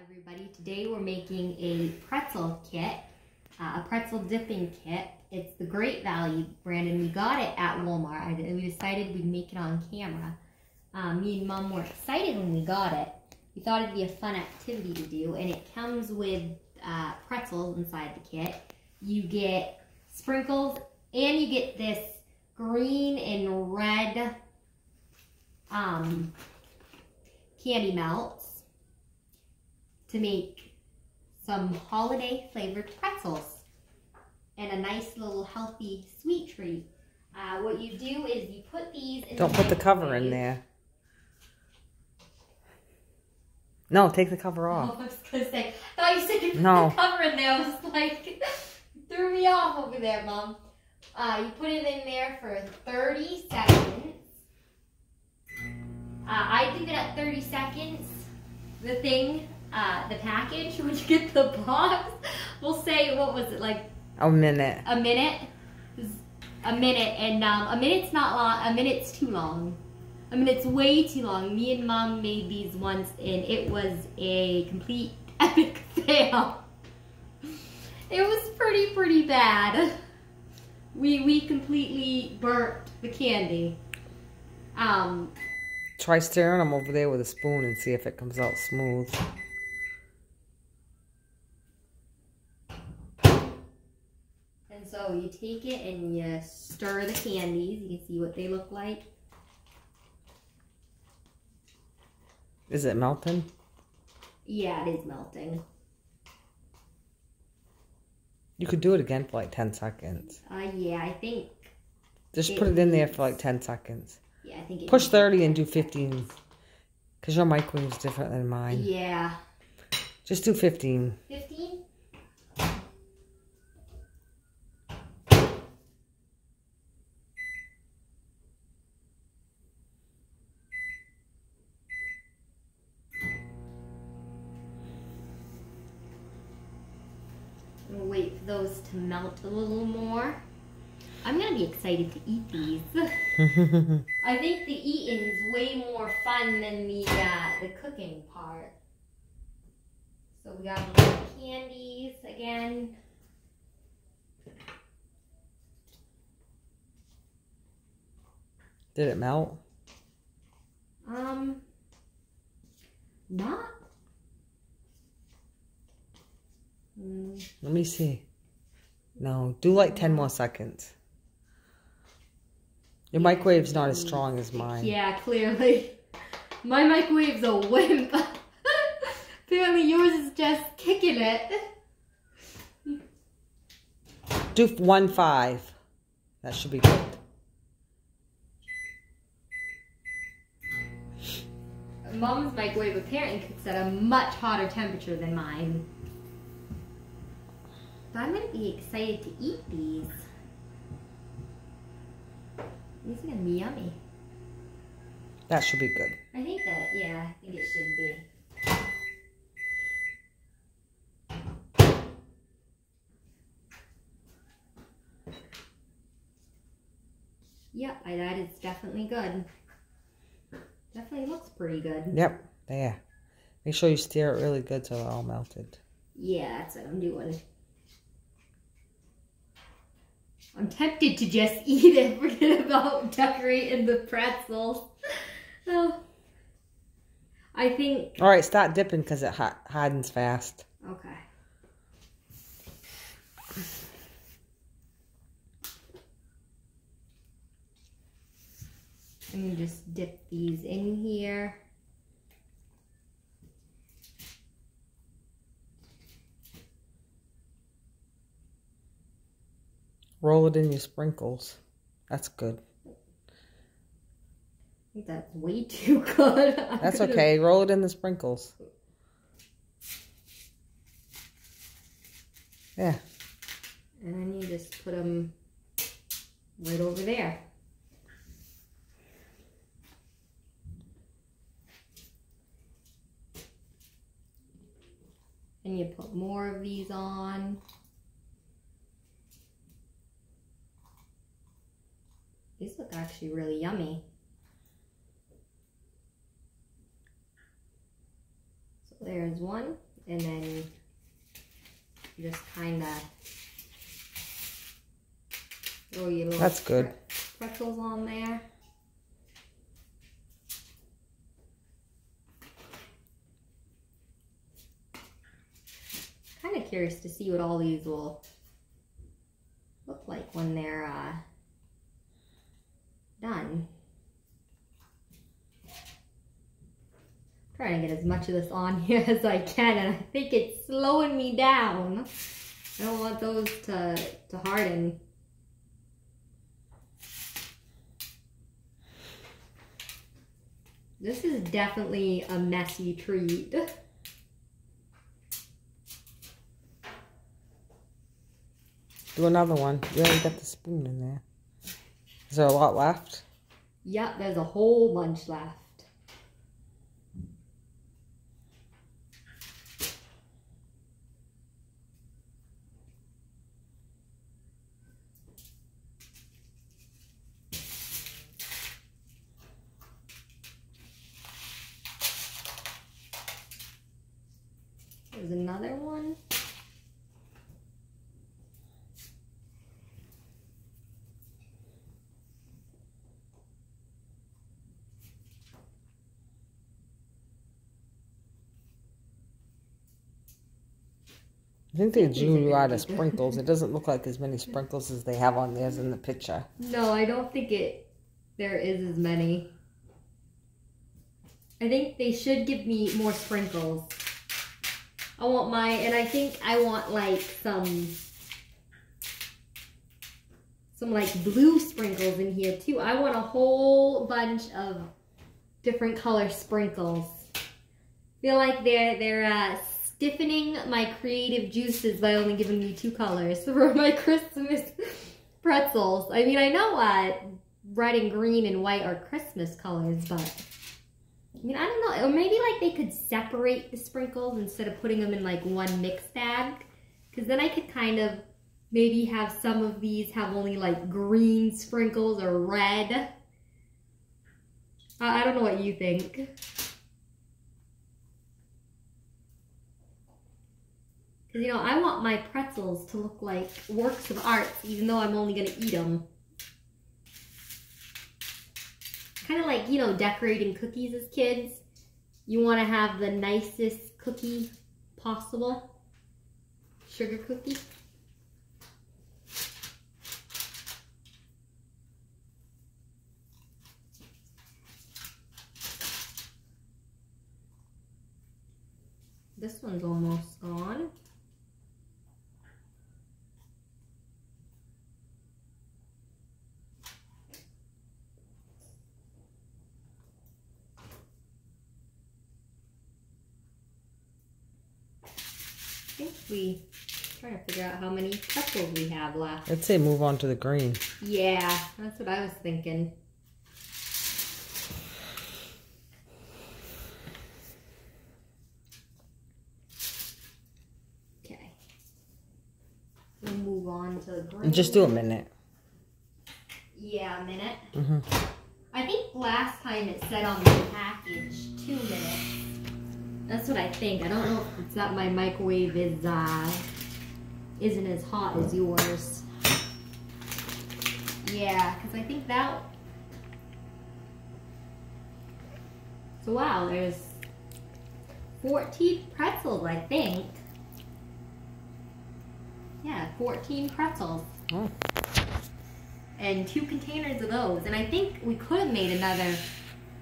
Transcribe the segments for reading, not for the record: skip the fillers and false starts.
everybody. Today we're making a pretzel kit, a pretzel dipping kit. It's the Great Value brand and we got it at Walmart. We decided we'd make it on camera. Me and Mom were excited when we got it. We thought it'd be a fun activity to do, and it comes with pretzels inside the kit. You get sprinkles and you get this green and red candy melts to make some holiday flavored pretzels and a nice little healthy sweet treat. What you do is you put these in Don't put the cover in there. No, take the cover off. Oh, I was gonna say, I thought you said you put No. the cover in there. I was like, threw me off over there, Mom. You put it in there for 30 seconds. I leave it at 30 seconds. The thing, the package, when you get the box, we'll say, what was it, like? A minute. A minute? A minute, and a minute's not long, a minute's too long. A minute's way too long. Me and Mom made these once, and it was a complete epic fail. It was pretty bad. We completely burnt the candy. Try stirring them over there with a spoon and see if it comes out smooth. And so you take it and you stir the candies. You can see what they look like. Is it melting? Yeah, it is melting. You could do it again for like 10 seconds. Yeah, I think. Just put it in there for like 10 seconds. Yeah, I think it Push 30 and do 15. Because your microwave's different than mine. Yeah. Just do 15. 15? We'll wait for those to melt a little more. I'm gonna be excited to eat these. I think the eating is way more fun than the cooking part. So we got the little candies again. Did it melt? Not. Let me see. No, do like 10 more seconds. Your microwave's not as strong as mine. Yeah, clearly. My microwave's a wimp. Apparently yours is just kicking it. Do 1.5. That should be good. Mom's microwave apparently cooks at a much hotter temperature than mine. But I'm going to be excited to eat these. These are going to be yummy. That should be good. I think that, yeah, I think it should be. Yep, that is definitely good. Definitely looks pretty good. Yep, there. Make sure you stir it really good so they're all melted. Yeah, that's what I'm doing. I'm tempted to just eat it. Forget about decorating the pretzels. Oh, I think... All right, start dipping because it hardens fast. Okay. I'm going to just dip these in here. Roll it in your sprinkles. That's good. I think that's way too good. That's okay. Roll it in the sprinkles. Yeah. And then you just put them right over there. And you put more of these on. These look actually really yummy. So there's one. And then just kind of throw your little That's good. pretzels on there. Kind of curious to see what all these will look like when they're done. Trying to get as much of this on here as I can, and I think it's slowing me down. I don't want those to harden. This is definitely a messy treat. Do another one. You already got the spoon in there. Is there a lot left? Yep, there's a whole bunch left. There's another one. I think they drew you out of sprinkles. It doesn't look like as many sprinkles as they have on theirs in the picture. No, I don't think there is as many. I think they should give me more sprinkles. I want and I think I want like some like blue sprinkles in here too. I want a whole bunch of different color sprinkles. Feel like they're stiffening my creative juices by only giving me 2 colors for my Christmas pretzels. I mean, I know red and green and white are Christmas colors, but I mean, I don't know. Or maybe like they could separate the sprinkles instead of putting them in like one mixed bag. Because then I could kind of maybe have some of these have only like green sprinkles or red. I don't know what you think. Because, you know, I want my pretzels to look like works of art, even though I'm only going to eat them. Kind of like, you know, decorating cookies as kids. You want to have the nicest cookie possible. Sugar cookie. This one's almost gone. I think trying to figure out how many pretzels we have left. I'd say move on to the green. Yeah, that's what I was thinking. Okay. We'll move on to the green. Just do a minute. Yeah, a minute. Mm-hmm. I think last time it said on the package 2 minutes. That's what I think. I don't know if it's that my microwave isn't as hot as yours. Yeah, because I think that... So wow, there's 14 pretzels, I think. Yeah, 14 pretzels. Oh. And 2 containers of those. And I think we could have made another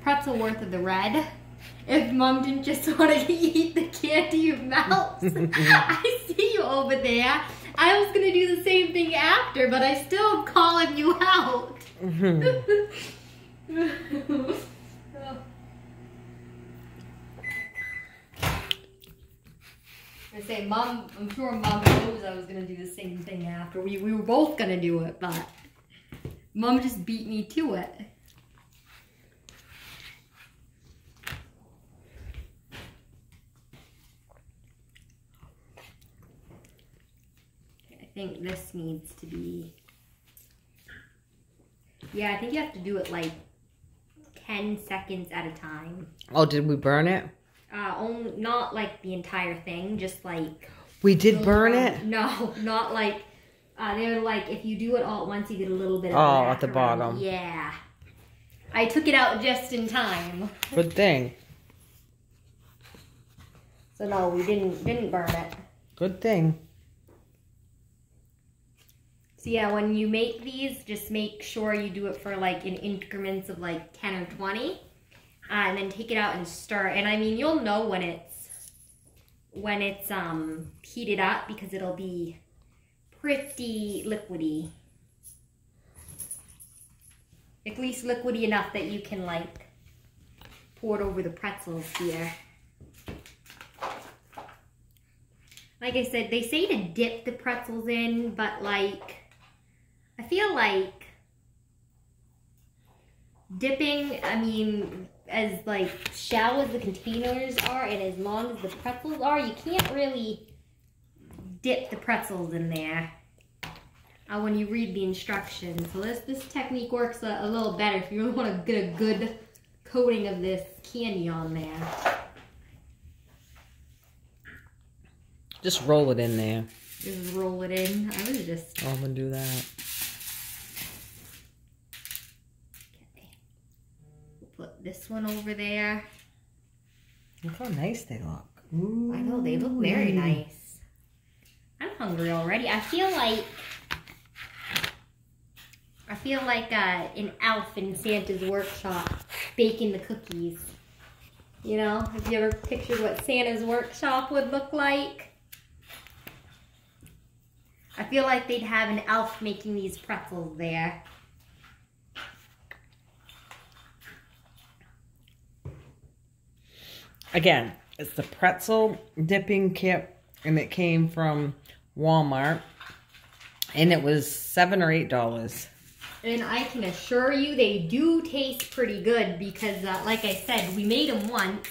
pretzel worth of the red if Mom didn't just want to eat the candy melts. I see you over there. I was going to do the same thing after, but I still am calling you out. I say, Mom, I'm sure Mom knows I was going to do the same thing after. We were both going to do it, but Mom just beat me to it. I think this needs to be... Yeah, I think you have to do it like 10 seconds at a time. Oh, did we burn it? Not like the entire thing, just like... We did burn it? No, not like... they're like, if you do it all at once, you get a little bit of at the bottom. Yeah. I took it out just in time. Good thing. So no, we didn't burn it. Good thing. So yeah, when you make these, just make sure you do it for like in increments of like 10 or 20. And then take it out and stir. And I mean, you'll know when it's heated up because it'll be pretty liquidy. At least liquidy enough that you can like pour it over the pretzels here. Like I said, they say to dip the pretzels in, but like, I feel like dipping, I mean, as like shallow as the containers are and as long as the pretzels are, you can't really dip the pretzels in there when you read the instructions. So this technique works a little better if you really want to get a good coating of this candy on there. Just roll it in there. Just roll it in. I was just... I'm going to do that. Okay. We'll put this one over there. Look how nice they look. Ooh. I know, they look very nice. I'm hungry already. I feel like an elf in Santa's workshop baking the cookies. You know, have you ever pictured what Santa's workshop would look like? I feel like they'd have an elf making these pretzels there. Again, it's the pretzel dipping kit, and it came from Walmart, and it was $7 or $8. And I can assure you they do taste pretty good because, like I said, we made them once.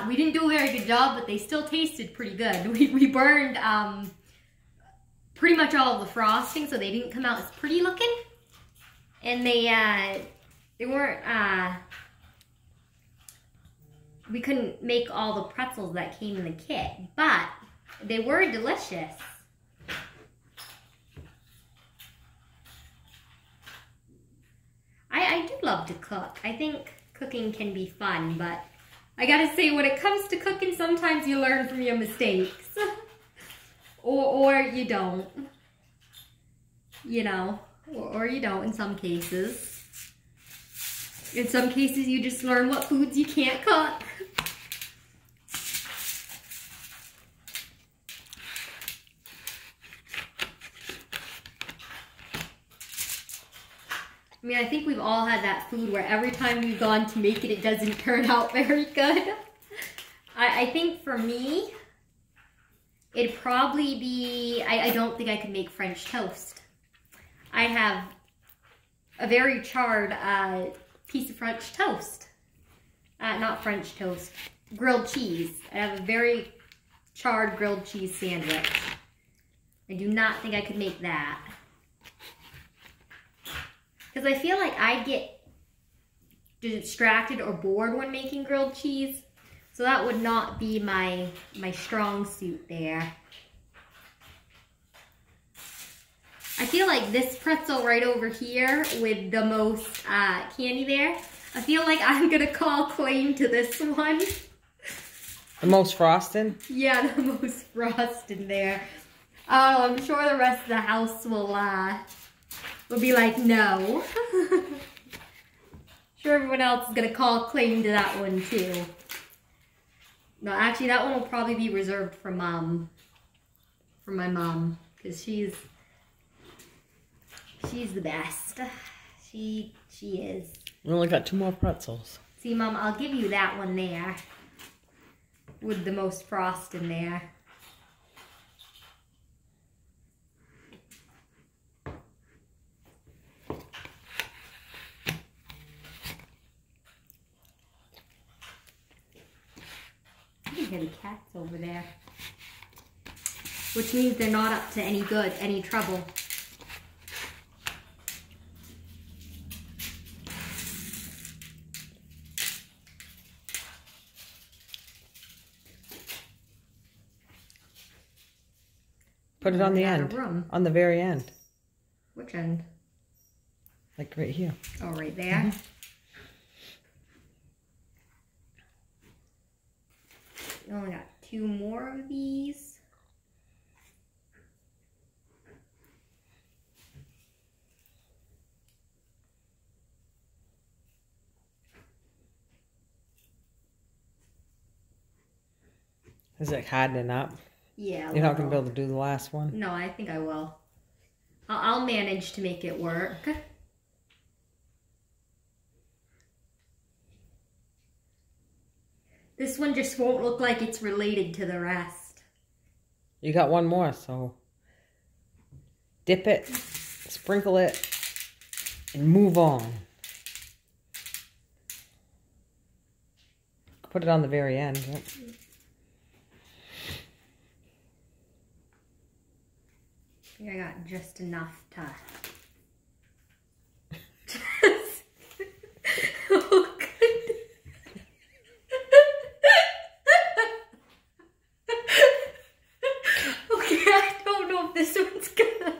We didn't do a very good job, but they still tasted pretty good. We burned pretty much all of the frosting, so they didn't come out as pretty looking. And they weren't, we couldn't make all the pretzels that came in the kit, but they were delicious. I do love to cook. I think cooking can be fun, but I gotta say, when it comes to cooking, sometimes you learn from your mistakes. or you don't. You know, or you don't in some cases. In some cases, you just learn what foods you can't cook. I mean, I think we've all had that food where every time we've gone to make it, it doesn't turn out very good. I think for me, it'd probably be, I don't think I could make French toast. I have a very charred piece of French toast. Not French toast, grilled cheese. I have a very charred grilled cheese sandwich. I do not think I could make that. Because I feel like I get distracted or bored when making grilled cheese. So that would not be my strong suit there. I feel like this pretzel right over here with the most candy there, I feel like I'm going to call claim to this one. The most frosted? Yeah, the most frosted there. Oh, I'm sure the rest of the house will be like, no. Sure everyone else is going to call claim to that one too. No, actually that one will probably be reserved for Mom. For my mom. Because she's the best. She is. We only got 2 more pretzels. See, Mom, I'll give you that one there. With the most frost in there. You can hear the cats over there. Which means they're not up to any trouble. Put it on the Out end. of room. On the very end. Which end? Like right here. Oh, right there. We only got 2 more of these. Is it hardening up? Yeah. You're not going to be able to do the last one? No, I think I will. I'll manage to make it work. This one just won't look like it's related to the rest. You got one more, so dip it, sprinkle it, and move on. Put it on the very end. Yep. I think I got just enough to... Oh, goodness. Okay, I don't know if this one's gonna...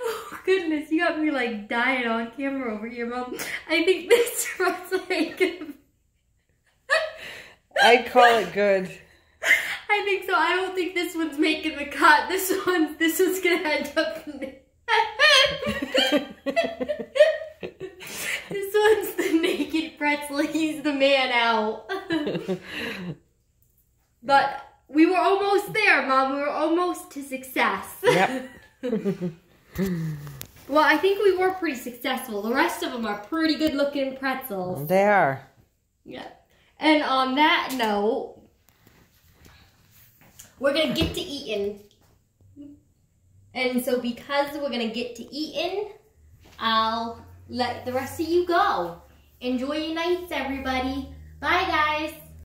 Oh, goodness, you got me like dying on camera over here, Mom. I think this one's like... I call it good. I think so. I don't think this one's making the cut. This one's gonna end up in the... This one's the naked pretzel. He's the man out. But we were almost there, Mom. We were almost to success. Yep. Well, I think we were pretty successful. The rest of them are pretty good looking pretzels. They are. Yeah. And on that note, we're going to get to eating. And so because we're going to get to eating, I'll let the rest of you go. Enjoy your nights, everybody. Bye, guys.